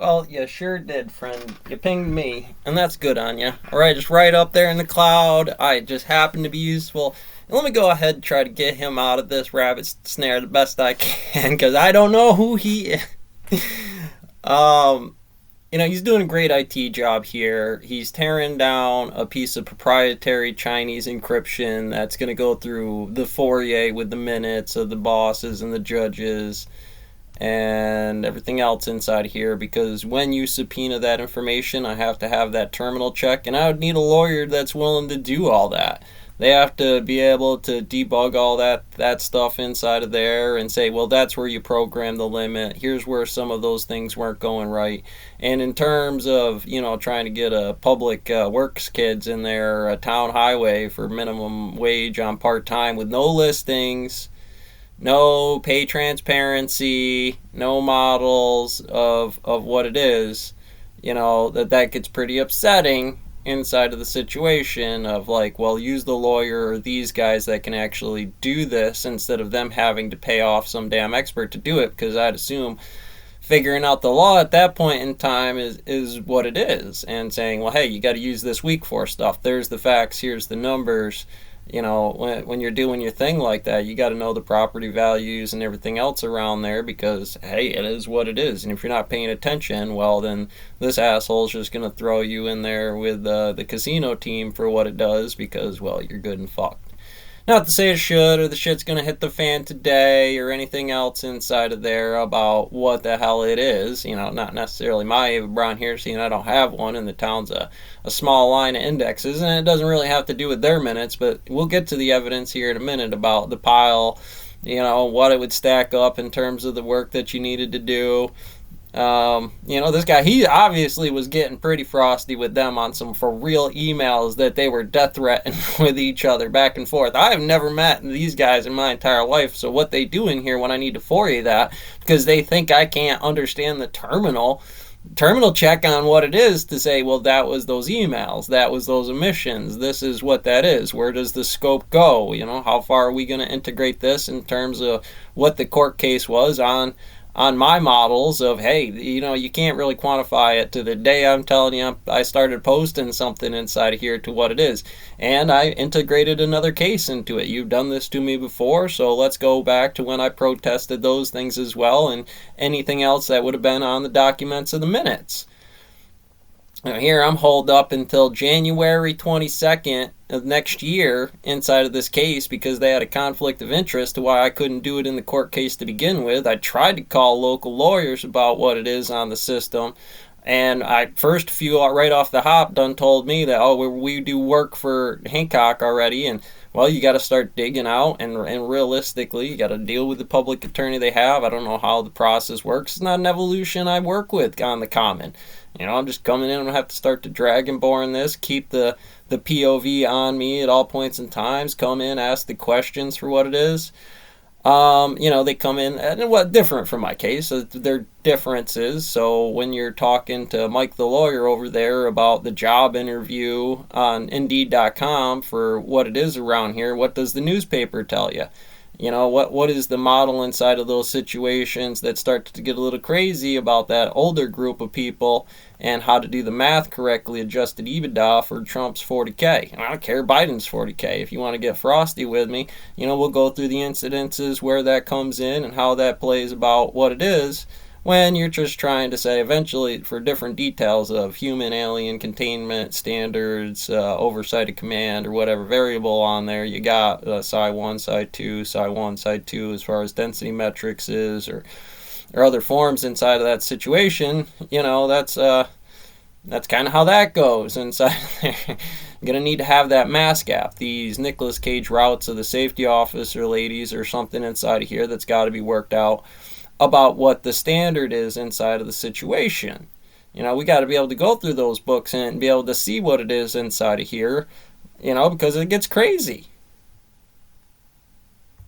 Well, you sure did, friend. You pinged me, and that's good on you. Alright, just right up there in the cloud. I just happened to be useful. And let me go ahead and try to get him out of this rabbit snare the best I can, because I don't know who he is. um, he's doing a great IT job here. He's tearing down a piece of proprietary Chinese encryption that's going to go through the foyer with the minutes of the bosses and the judges and everything else inside here, because when you subpoena that information, I have to have that terminal check, and I would need a lawyer that's willing to do all that. They have to be able to debug all that stuff inside of there and say, well, that's where you program the limit. Here's where some of those things weren't going right. And in terms of, trying to get a public works kids in there, a town highway for minimum wage on part-time with no listings, no pay transparency, no models of what it is, that gets pretty upsetting inside of the situation of like, well, use the lawyer or these guys that can actually do this instead of them having to pay off some damn expert to do it, because I'd assume figuring out the law at that point in time is what it is, and saying, well, hey, you got to use this week for stuff. There's the facts, here's the numbers. When you're doing your thing like that, you got to know the property values and everything else around there, because hey, it is what it is. And if you're not paying attention, well, then this asshole's just gonna throw you in there with the casino team for what it does, because well, you're good and fucked. Not to say it should, or the shit's gonna hit the fan today, or anything else inside of there about what the hell it is. Not necessarily my Ava Braun here, seeing I don't have one, and the town's a small line of indexes, and it doesn't really have to do with their minutes, but we'll get to the evidence here in a minute about the pile, what it would stack up in terms of the work that you needed to do. This guy, he obviously was getting pretty frosty with them on some for real emails that they were death threatening with each other back and forth. I have never met these guys in my entire life, so what they do in here when I need to foray that, because they think I can't understand the terminal check on what it is to say, well, that was those emails, that was those emissions, this is what that is, where does the scope go, how far are we going to integrate this in terms of what the court case was on my models of, hey, you can't really quantify it to the day I'm telling you I started posting something inside of here to what it is. And I integrated another case into it. You've done this to me before, so let's go back to when I protested those things as well, and anything else that would have been on the documents of the minutes. Now here I'm holed up until January 22nd of next year inside of this case, because they had a conflict of interest to why I couldn't do it in the court case to begin with. I tried to call local lawyers about what it is on the system, and first few right off the hop done told me that, oh, we do work for Hancock already, and well, you got to start digging out, and realistically, you got to deal with the public attorney they have. I don't know how the process works. It's not an evolution I work with on the common. I'm just coming in. I'm going to have to start to drag and bore in this, keep the POV on me at all points and times, come in, ask the questions for what it is. They come in, and what different from my case, their differences. So when you're talking to Mike the lawyer over there about the job interview on Indeed.com for what it is around here, what does the newspaper tell you? What is the model inside of those situations that start to get a little crazy about that older group of people, and how to do the math correctly, adjusted EBITDA for Trump's 40K. I don't care, Biden's 40K. If you want to get frosty with me, we'll go through the incidences where that comes in and how that plays about what it is, when you're just trying to say eventually for different details of human alien containment standards, oversight of command, or whatever variable on there you got, Psi 1, Psi 2, Psi 1, Psi 2 as far as density metrics is, or other forms inside of that situation, that's kind of how that goes inside there. You're going to need to have that mask app, these Nicolas Cage routes of the safety officer ladies or something inside of here that's got to be worked out about what the standard is inside of the situation. We got to be able to go through those books and be able to see what it is inside of here, because it gets crazy.